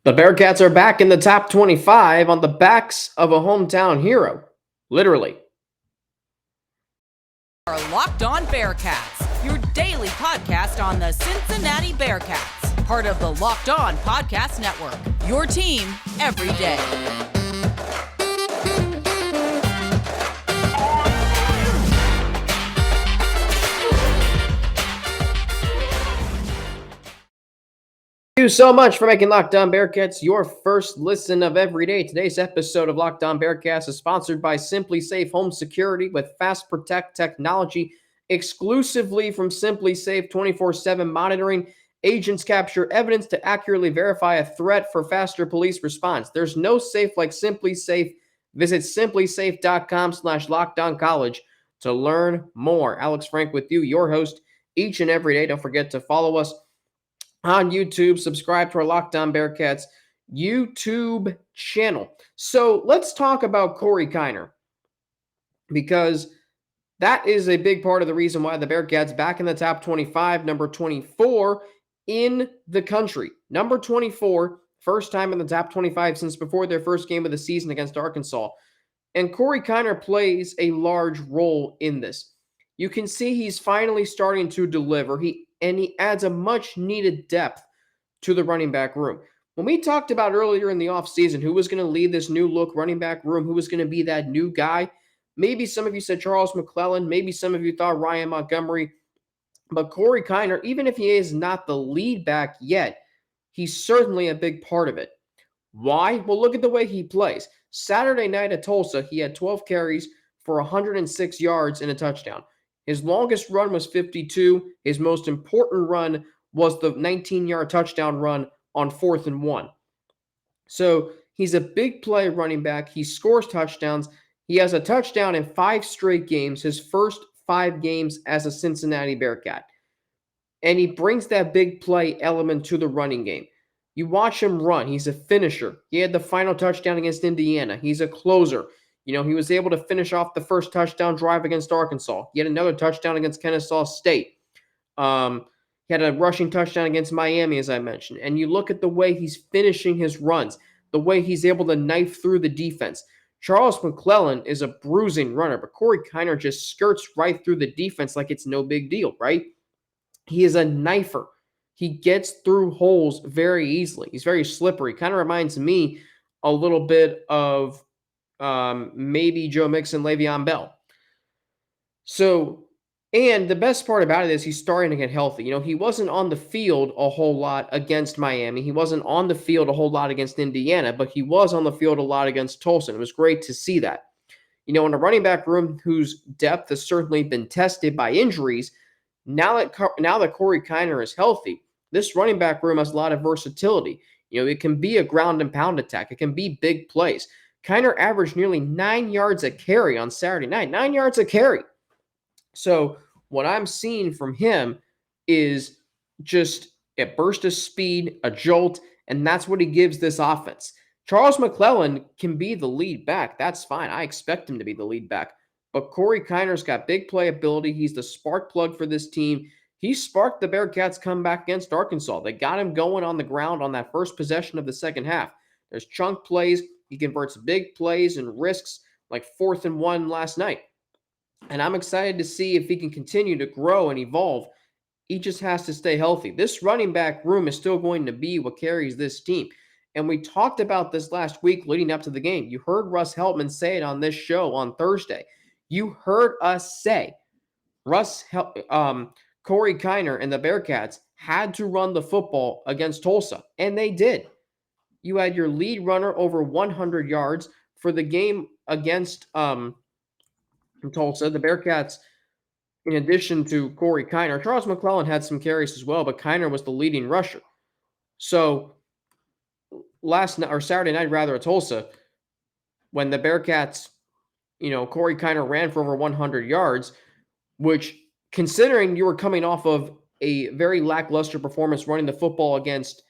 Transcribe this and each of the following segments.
The Bearcats are back in the top 25 on the backs of a hometown hero. Literally. Are Locked On Bearcats, your daily podcast on the Cincinnati Bearcats, part of the Locked On Podcast Network, your team every day. Thank you so much for making Locked On Bearcats your first listen of every day. Today's episode of Locked On Bearcats is sponsored by SimpliSafe Home Security with Fast Protect technology, exclusively from SimpliSafe 24/7 monitoring. Agents capture evidence to accurately verify a threat for faster police response. There's no safe like SimpliSafe. Visit simplisafe.com/lockedoncollege to learn more. Alex Frank with you, your host, each and every day. Don't forget to follow us on YouTube. Subscribe to our Locked On Bearcats YouTube channel. So let's talk about Corey Kiner, because that is a big part of the reason why the Bearcats back in the top 25, number 24 in the country. Number 24, first time in the top 25 since before their first game of the season against Arkansas. And Corey Kiner plays a large role in this. You can see he's finally starting to deliver. He adds a much needed depth to the running back room. When we talked about earlier in the offseason who was going to lead this new look running back room, who was going to be that new guy, maybe some of you said Charles McClellan, maybe some of you thought Ryan Montgomery, but Corey Kiner, even if he is not the lead back yet, he's certainly a big part of it. Why? Well, look at the way he plays. Saturday night at Tulsa, he had 12 carries for 106 yards and a touchdown. His longest run was 52. His most important run was the 19-yard touchdown run on 4th and 1. So he's a big play running back. He scores touchdowns. He has a touchdown in 5 straight games, his first 5 games as a Cincinnati Bearcat. And he brings that big play element to the running game. You watch him run. He's a finisher. He had the final touchdown against Indiana. He's a closer. He was able to finish off the first touchdown drive against Arkansas. He had another touchdown against Kennesaw State. He had a rushing touchdown against Miami, as I mentioned. And you look at the way he's finishing his runs, the way he's able to knife through the defense. Charles McClellan is a bruising runner, but Corey Kiner just skirts right through the defense like it's no big deal, right? He is a knifer. He gets through holes very easily. He's very slippery. Kind of reminds me a little bit of maybe Joe Mixon, Le'Veon Bell. So, and the best part about it is he's starting to get healthy. He wasn't on the field a whole lot against Miami. He wasn't on the field a whole lot against Indiana, but he was on the field a lot against Tulsa. It was great to see that. In a running back room whose depth has certainly been tested by injuries, now that Corey Kiner is healthy, this running back room has a lot of versatility. It can be a ground and pound attack. It can be big plays. Kiner averaged nearly 9 yards a carry on Saturday night. 9 yards a carry. So what I'm seeing from him is just a burst of speed, a jolt, and that's what he gives this offense. Charles McClellan can be the lead back. That's fine. I expect him to be the lead back. But Corey Kiner's got big playability. He's the spark plug for this team. He sparked the Bearcats' comeback against Arkansas. They got him going on the ground on that first possession of the second half. There's chunk plays. He converts big plays and risks like 4th and 1 last night. And I'm excited to see if he can continue to grow and evolve. He just has to stay healthy. This running back room is still going to be what carries this team. And we talked about this last week leading up to the game. You heard Russ Heltman say it on this show on Thursday. You heard us say Corey Kiner and the Bearcats had to run the football against Tulsa, and they did. You had your lead runner over 100 yards for the game against Tulsa. The Bearcats, in addition to Corey Kiner, Charles McClellan had some carries as well, but Kiner was the leading rusher. So Saturday night at Tulsa, when the Bearcats, Corey Kiner ran for over 100 yards, which, considering you were coming off of a very lackluster performance running the football against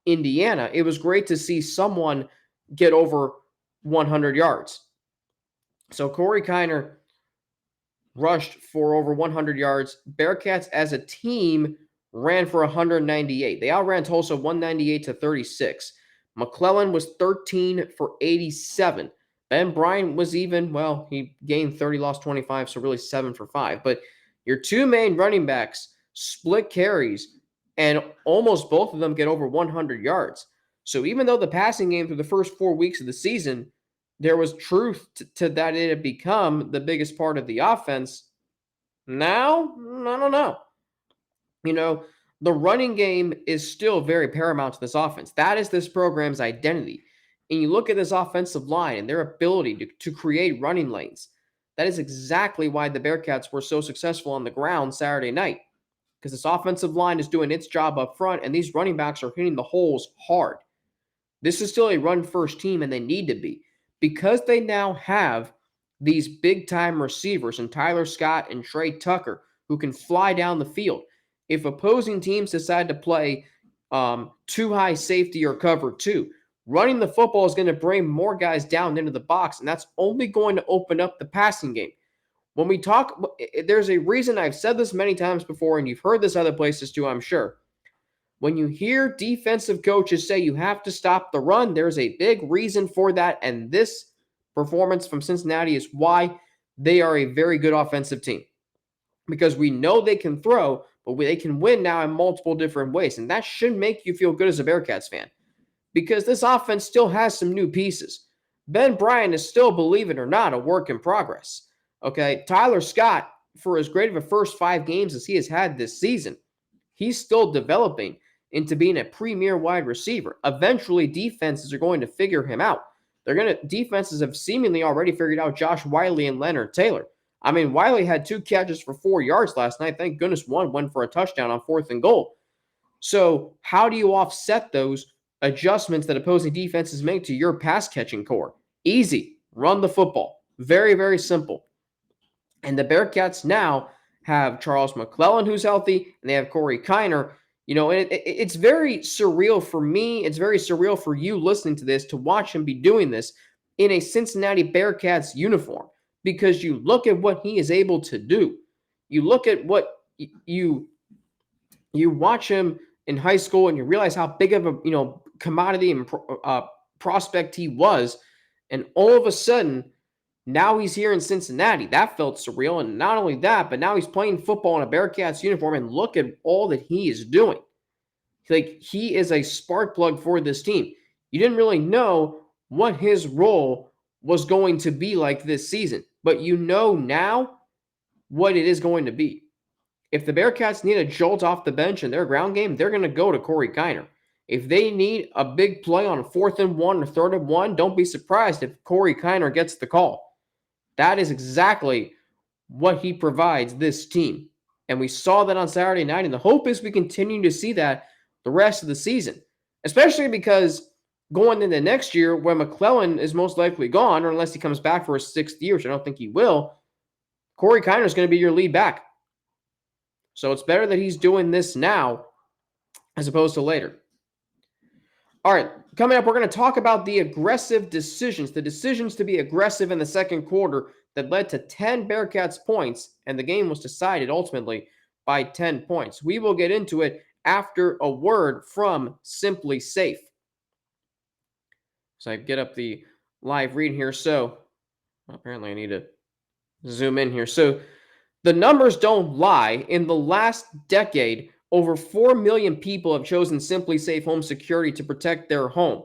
Indiana, it was great to see someone get over 100 yards. So Corey Kiner rushed for over 100 yards. Bearcats as a team ran for 198. They outran Tulsa 198-36. McClellan was 13 for 87. Ben Bryant was even, well, he gained 30, lost 25, so really 7 for 5. But your two main running backs split carries, and almost both of them get over 100 yards. So even though the passing game through the first 4 weeks of the season, there was truth to that it had become the biggest part of the offense. Now, I don't know. You know, the running game is still very paramount to this offense. That is this program's identity. And you look at this offensive line and their ability to create running lanes. That is exactly why the Bearcats were so successful on the ground Saturday night. Because this offensive line is doing its job up front, and these running backs are hitting the holes hard. This is still a run-first team, and they need to be. Because they now have these big-time receivers in Tyler Scott and Trey Tucker who can fly down the field. If opposing teams decide to play too high safety or cover two, running the football is going to bring more guys down into the box, and that's only going to open up the passing game. When we talk, there's a reason, I've said this many times before, and you've heard this other places too, I'm sure. When you hear defensive coaches say you have to stop the run, there's a big reason for that, and this performance from Cincinnati is why they are a very good offensive team. Because we know they can throw, but they can win now in multiple different ways, and that should make you feel good as a Bearcats fan. Because this offense still has some new pieces. Ben Bryant is still, believe it or not, a work in progress. Okay, Tyler Scott, for as great of a first 5 games as he has had this season, he's still developing into being a premier wide receiver. Eventually, defenses are going to figure him out. Defenses have seemingly already figured out Josh Wiley and Leonard Taylor. I mean, Wiley had 2 catches for 4 yards last night. Thank goodness one went for a touchdown on 4th and goal. So how do you offset those adjustments that opposing defenses make to your pass catching core? Easy. Run the football. Very, very simple. And the Bearcats now have Charles McClellan, who's healthy, and they have Corey Kiner. You know, it's very surreal for me. It's very surreal for you listening to this to watch him be doing this in a Cincinnati Bearcats uniform, because you look at what he is able to do. You look at what you watch him in high school, and you realize how big of a commodity and prospect he was, and all of a sudden, now he's here in Cincinnati. That felt surreal. And not only that, but now he's playing football in a Bearcats uniform, and look at all that he is doing. Like, he is a spark plug for this team. You didn't really know what his role was going to be like this season, but you know now what it is going to be. If the Bearcats need a jolt off the bench in their ground game, they're going to go to Corey Kiner. If they need a big play on 4th and 1 or 3rd and 1, don't be surprised if Corey Kiner gets the call. That is exactly what he provides this team. And we saw that on Saturday night, and the hope is we continue to see that the rest of the season, especially because going into next year, when McClellan is most likely gone, or unless he comes back for his 6th year, which I don't think he will, Corey Kiner is going to be your lead back. So it's better that he's doing this now as opposed to later. All right, coming up, we're going to talk about the aggressive decisions, the decisions to be aggressive in the second quarter that led to 10 Bearcats points, and the game was decided ultimately by 10 points. We will get into it after a word from SimpliSafe. So I get up the live read here. So apparently I need to zoom in here. So the numbers don't lie. In the last decade, over 4 million people have chosen SimpliSafe Home Security to protect their home.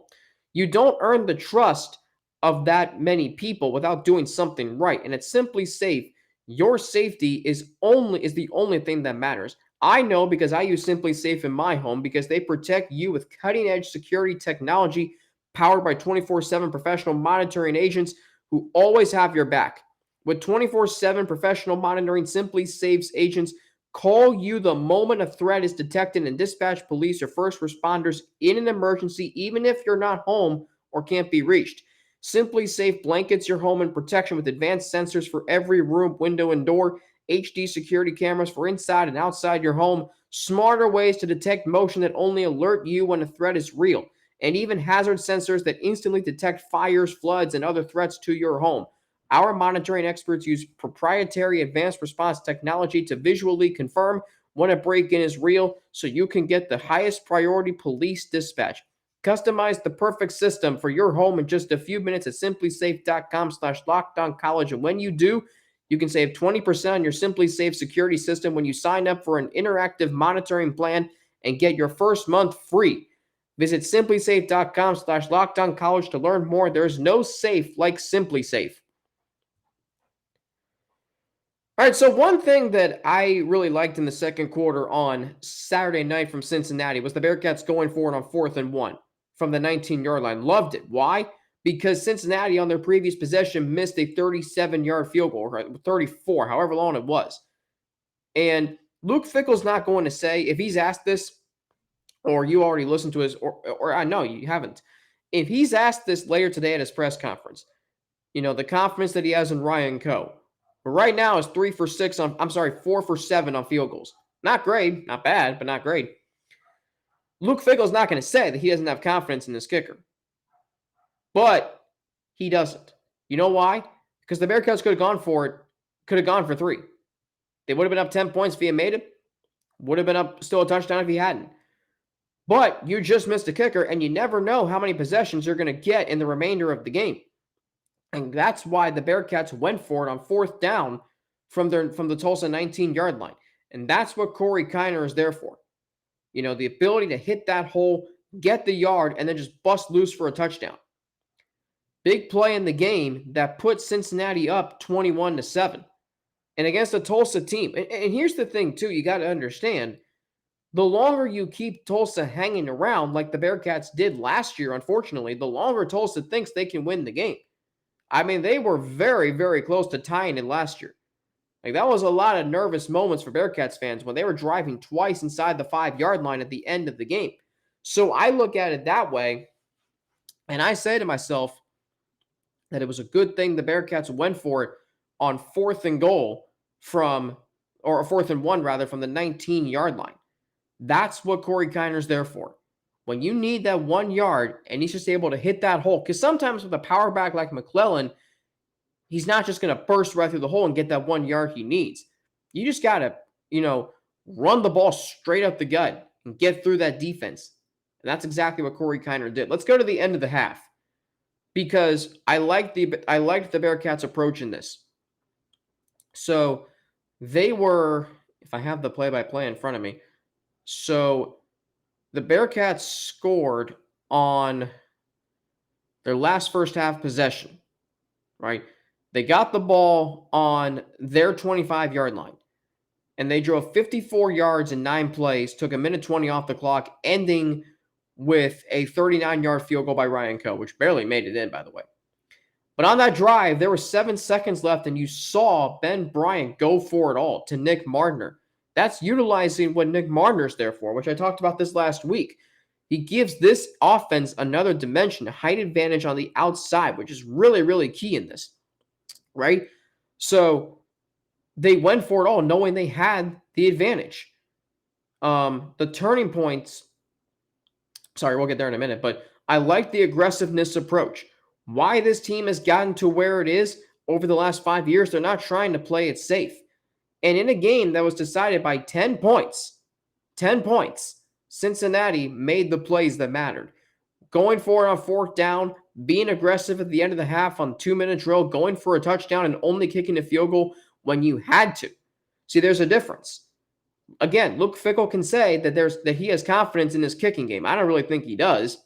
You don't earn the trust of that many people without doing something right. And at SimpliSafe, your safety is the only thing that matters. I know because I use SimpliSafe in my home, because they protect you with cutting-edge security technology powered by 24/7 professional monitoring agents who always have your back. With 24/7 professional monitoring, SimpliSafe's agents call you the moment a threat is detected and dispatch police or first responders in an emergency, even if you're not home or can't be reached. SimpliSafe blankets your home in protection with advanced sensors for every room, window, and door, HD security cameras for inside and outside your home, smarter ways to detect motion that only alert you when a threat is real, and even hazard sensors that instantly detect fires, floods, and other threats to your home. Our monitoring experts use proprietary advanced response technology to visually confirm when a break-in is real, so you can get the highest priority police dispatch. Customize the perfect system for your home in just a few minutes at simplisafe.com/lockdowncollege. And when you do, you can save 20% on your SimpliSafe security system when you sign up for an interactive monitoring plan and get your first month free. Visit simplisafe.com/lockdowncollege to learn more. There's no safe like SimpliSafe. All right, so one thing that I really liked in the second quarter on Saturday night from Cincinnati was the Bearcats going for it on 4th and 1 from the 19-yard line. Loved it. Why? Because Cincinnati on their previous possession missed a 37-yard field goal, or 34, however long it was. And Luke Fickell's not going to say, if he's asked this, or you already listened to his, or I know you haven't. If he's asked this later today at his press conference, the confidence that he has in Ryan Coe. But right now is 4 for 7 on field goals. Not great, not bad, but not great. Luke Fickell's not going to say that he doesn't have confidence in this kicker. But he doesn't. You know why? Because the Bearcats could have gone for 3. They would have been up 10 points if he had made it. Would have been up still a touchdown if he hadn't. But you just missed a kicker, and you never know how many possessions you're going to get in the remainder of the game. And that's why the Bearcats went for it on 4th down from the Tulsa 19-yard line. And that's what Corey Kiner is there for. The ability to hit that hole, get the yard, and then just bust loose for a touchdown. Big play in the game that put Cincinnati up 21-7. And against a Tulsa team. And here's the thing, too, you got to understand. The longer you keep Tulsa hanging around like the Bearcats did last year, unfortunately, the longer Tulsa thinks they can win the game. I mean, they were very, very close to tying it last year. That was a lot of nervous moments for Bearcats fans when they were driving twice inside the 5-yard line at the end of the game. So I look at it that way, and I say to myself that it was a good thing the Bearcats went for it on 4th and 1 from the 19-yard line. That's what Corey Kiner's there for. When you need that 1 yard and he's just able to hit that hole, because sometimes with a power back like McClellan, he's not just going to burst right through the hole and get that 1 yard he needs. You just got to, run the ball straight up the gut and get through that defense. And that's exactly what Corey Kiner did. Let's go to the end of the half because I liked the Bearcats' approach in this. So they were, if I have the play-by-play in front of me, so the Bearcats scored on their last first half possession, right? They got the ball on their 25-yard line, and they drove 54 yards in 9 plays, took 1:20 off the clock, ending with a 39-yard field goal by Ryan Coe, which barely made it in, by the way. But on that drive, there were 7 seconds left, and you saw Ben Bryant go for it all to Nick Mardner. That's utilizing what Nick Mardner's there for, which I talked about this last week. He gives this offense another dimension, a height advantage on the outside, which is really, really key in this, right? So they went for it all, knowing they had the advantage. The turning points, sorry, we'll get there in a minute, but I like the aggressiveness approach. Why this team has gotten to where it is over the last 5 years, they're not trying to play it safe. And in a game that was decided by 10 points, Cincinnati made the plays that mattered. Going for it on 4th down, being aggressive at the end of the half on 2-minute drill, going for a touchdown and only kicking a field goal when you had to. See, there's a difference. Again, Luke Fickell can say that he has confidence in his kicking game. I don't really think he does.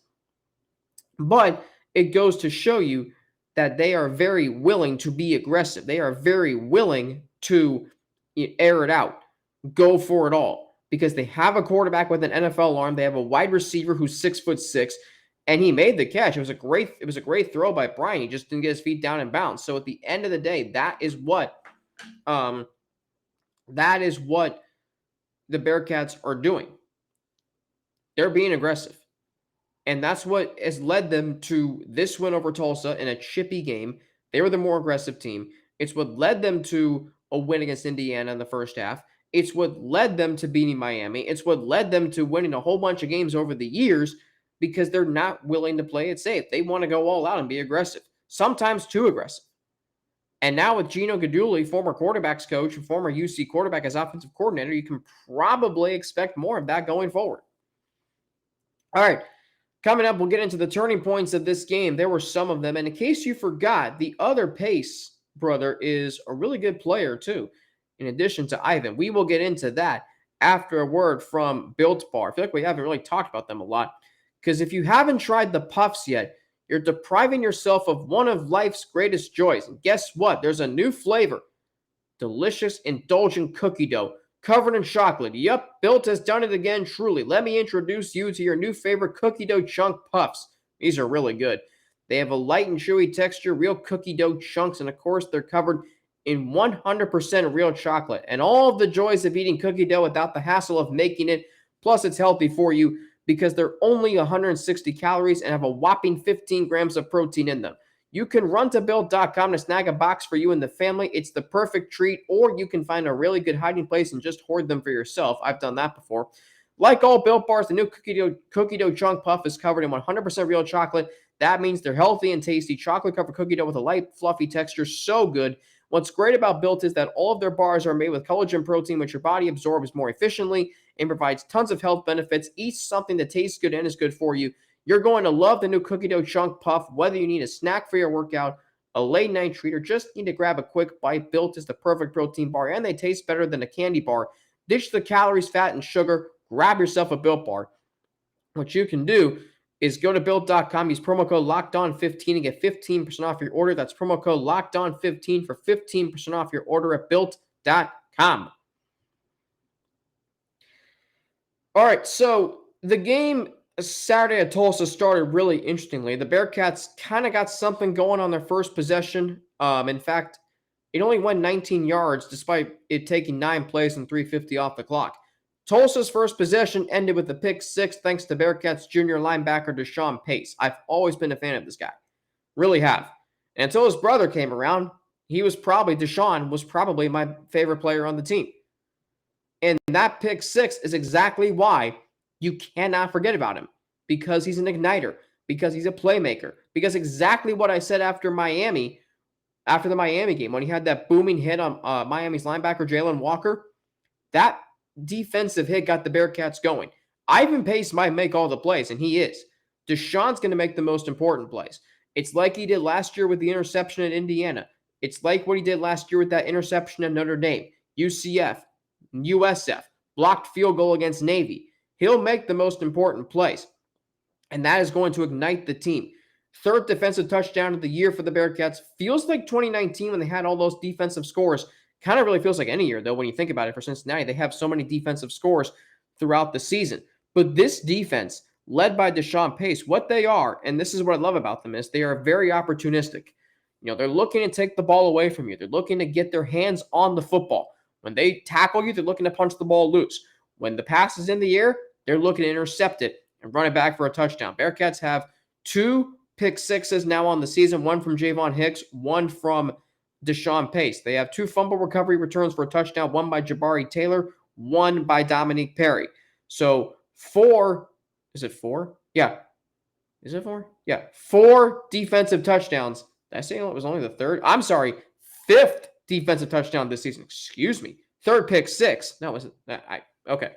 But it goes to show you that they are very willing to be aggressive. They are very willing to air it out, go for it all, because they have a quarterback with an NFL arm. They have a wide receiver who's 6'6", and he made the catch. It was a great throw by Bryant. He just didn't get his feet down and bounce. So at the end of the day, that is what the Bearcats are doing. They're being aggressive. And that's what has led them to this win over Tulsa in a chippy game. They were the more aggressive team. It's what led them to a win against Indiana in the first half. It's what led them to beating Miami. It's what led them to winning a whole bunch of games over the years because they're not willing to play it safe. They want to go all out and be aggressive, sometimes too aggressive. And now with Gino Guidugli, former quarterbacks coach and former UC quarterback as offensive coordinator, you can probably expect more of that going forward. All right. Coming up, we'll get into the turning points of this game. There were some of them. And in case you forgot, the other Pace brother is a really good player, too, in addition to Ivan. We will get into that after a word from Built Bar. I feel like we haven't really talked about them a lot because if you haven't tried the Puffs yet, you're depriving yourself of one of life's greatest joys. And guess what? There's a new flavor. Delicious, indulgent cookie dough covered in chocolate. Yup, Built has done it again, truly. Let me introduce you to your new favorite cookie dough chunk puffs. These are really good. They have a light and chewy texture, real cookie dough chunks, and of course, they're covered in 100% real chocolate. And all of the joys of eating cookie dough without the hassle of making it. Plus, it's healthy for you because they're only 160 calories and have a whopping 15 grams of protein in them. You can run to Built.com to snag a box for you and the family. It's the perfect treat, or you can find a really good hiding place and just hoard them for yourself. I've done that before. Like all Built Bars, the new cookie dough chunk puff is covered in 100% real chocolate. That means they're healthy and tasty. Chocolate-covered cookie dough with a light, fluffy texture. So good. What's great about Built is that all of their bars are made with collagen protein, which your body absorbs more efficiently and provides tons of health benefits. Eat something that tastes good and is good for you. You're going to love the new cookie dough chunk puff, whether you need a snack for your workout, a late night treat, or just need to grab a quick bite. Built is the perfect protein bar, and they taste better than a candy bar. Ditch the calories, fat, and sugar. Grab yourself a Built bar. What you can do is go to Built.com, use promo code LOCKEDON15 and get 15% off your order. That's promo code LOCKEDON15 for 15% off your order at Built.com. All right, so the game Saturday at Tulsa started really interestingly. The Bearcats kind of got something going on their first possession. In fact, it only went 19 yards despite it taking 9 plays and 3:50 off the clock. Tulsa's first possession ended with a pick six thanks to Bearcats junior linebacker DeShawn Pace. I've always been a fan of this guy. Really have. And until his brother came around, DeShawn was probably my favorite player on the team. And that pick six is exactly why you cannot forget about him, because he's an igniter, because he's a playmaker, because exactly what I said after the Miami game, when he had that booming hit on Miami's linebacker, Jalen Walker, that defensive hit got the Bearcats going. Ivan Pace might make all the plays, and he is. DeShawn's going to make the most important plays. It's like he did last year with the interception at Indiana. It's like what he did last year with that interception at Notre Dame, UCF, USF, blocked field goal against Navy. He'll make the most important plays, and that is going to ignite the team. Third defensive touchdown of the year for the Bearcats. Feels like 2019 when they had all those defensive scores. Kind of really feels like any year, though, when you think about it for Cincinnati. They have so many defensive scores throughout the season. But this defense, led by DeShawn Pace, what they are, and this is what I love about them, is they are very opportunistic. They're looking to take the ball away from you. They're looking to get their hands on the football. When they tackle you, they're looking to punch the ball loose. When the pass is in the air, they're looking to intercept it and run it back for a touchdown. Bearcats have 2 pick sixes now on the season, one from Javon Hicks, one from DeShawn Pace. They have 2 fumble recovery returns for a touchdown, one by Jabari Taylor, one by Dominique Perry. So 4, is it 4? Yeah. Is it 4? Yeah. 4 defensive touchdowns. Did I say it was only the 3rd? I'm sorry, 5th defensive touchdown this season. Excuse me. 3rd pick six. No, was it? Okay.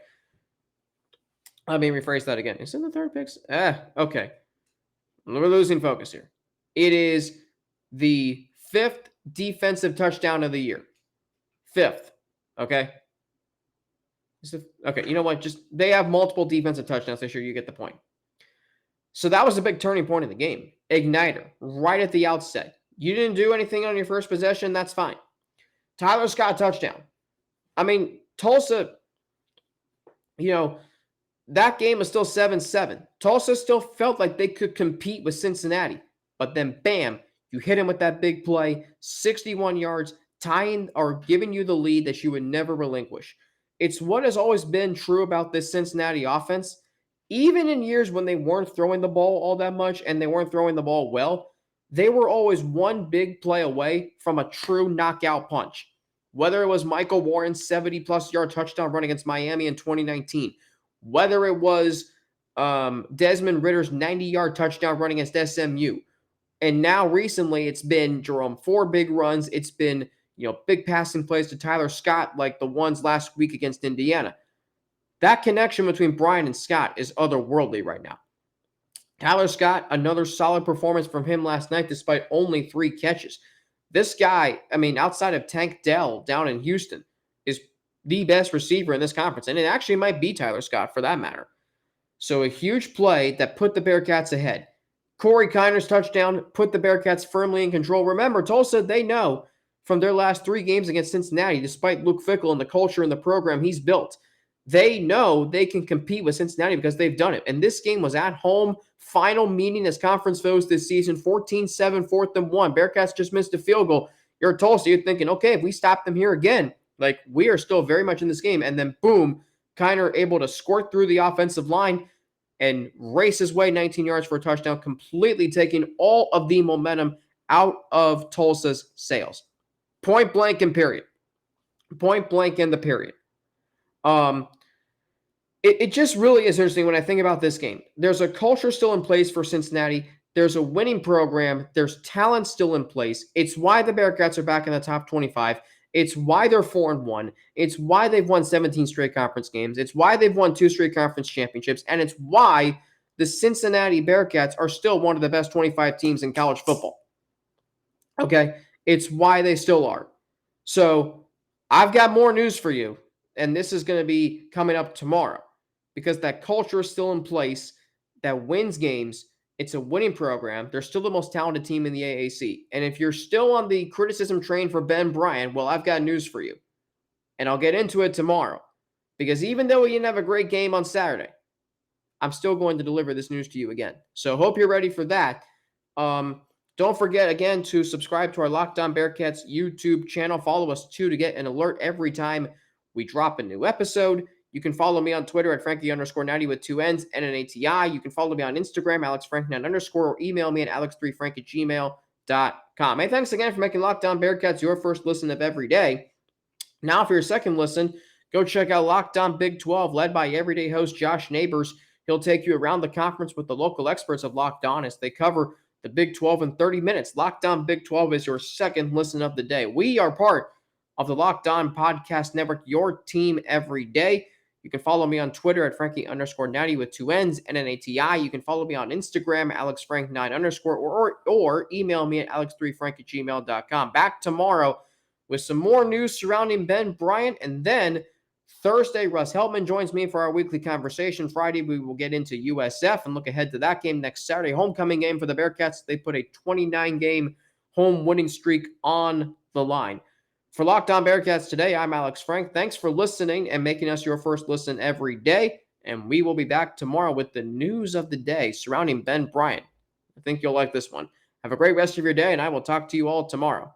Let me rephrase that again. Is it the 3rd pick? Okay. We're losing focus here. It is the 5th defensive touchdown of the year. 5th. Okay. Okay. You know what? They have multiple defensive touchdowns this year. You get the point. So that was a big turning point in the game. Igniter right at the outset. You didn't do anything on your first possession. That's fine. Tyler Scott touchdown. I mean, Tulsa, that game was still 7-7. Tulsa still felt like they could compete with Cincinnati. But then, bam, you hit him with that big play, 61 yards, tying or giving you the lead that you would never relinquish. It's what has always been true about this Cincinnati offense. Even in years when they weren't throwing the ball all that much and they weren't throwing the ball well, they were always one big play away from a true knockout punch. Whether it was Michael Warren's 70-plus yard touchdown run against Miami in 2019, whether it was Desmond Ritter's 90-yard touchdown run against SMU, and now recently it's been Jerome Ford big runs. It's been big passing plays to Tyler Scott like the ones last week against Indiana. That connection between Brian and Scott is otherworldly right now. Tyler Scott, another solid performance from him last night despite only 3 catches. This guy, I mean, outside of Tank Dell down in Houston, is the best receiver in this conference. And it actually might be Tyler Scott for that matter. So a huge play that put the Bearcats ahead. Corey Kiner's touchdown put the Bearcats firmly in control. Remember, Tulsa, they know from their last 3 games against Cincinnati, despite Luke Fickell and the culture and the program he's built, they know they can compete with Cincinnati because they've done it. And this game was at home, final meeting as conference foes this season, 14-7, 4th and 1. Bearcats just missed a field goal. You're Tulsa, you're thinking, okay, if we stop them here again, like we are still very much in this game. And then boom, Kiner able to squirt through the offensive line and race his way 19 yards for a touchdown, completely taking all of the momentum out of Tulsa's sails. Point blank and period. Point blank in the period. It just really is interesting when I think about this game. There's a culture still in place for Cincinnati. There's a winning program. There's talent still in place. It's why the Bearcats are back in the top 25. It's why they're 4-1. It's why they've won 17 straight conference games. It's why they've won 2 straight conference championships. And it's why the Cincinnati Bearcats are still one of the best 25 teams in college football. Okay? It's why they still are. So I've got more news for you. And this is going to be coming up tomorrow because that culture is still in place that wins games. It's a winning program. They're still the most talented team in the AAC. And if you're still on the criticism train for Ben Bryant, well, I've got news for you. And I'll get into it tomorrow. Because even though he didn't have a great game on Saturday, I'm still going to deliver this news to you again. So hope you're ready for that. Don't forget, again, to subscribe to our Locked On Bearcats YouTube channel. Follow us, too, to get an alert every time we drop a new episode. You can follow me on Twitter at Frankie_90 with 2 N's and an ATI. You can follow me on Instagram, AlexFrank9_, or email me at alex3frank@gmail.com. Hey, thanks again for making Locked On Bearcats your first listen of every day. Now, for your second listen, go check out Locked On Big 12, led by everyday host Josh Neighbors. He'll take you around the conference with the local experts of Locked On as they cover the Big 12 in 30 minutes. Locked On Big 12 is your second listen of the day. We are part of the Locked On Podcast Network, your team every day. You can follow me on Twitter at Frankie_90 with 2 N's and an ATI. You can follow me on Instagram, AlexFrank9_, or email me at alex3frank@gmail.com. Back tomorrow with some more news surrounding Ben Bryant. And then Thursday, Russ Heltman joins me for our weekly conversation. Friday, we will get into USF and look ahead to that game next Saturday. Homecoming game for the Bearcats. They put a 29-game home winning streak on the line. For Locked On Bearcats today, I'm Alex Frank. Thanks for listening and making us your first listen every day. And we will be back tomorrow with the news of the day surrounding Ben Bryant. I think you'll like this one. Have a great rest of your day, and I will talk to you all tomorrow.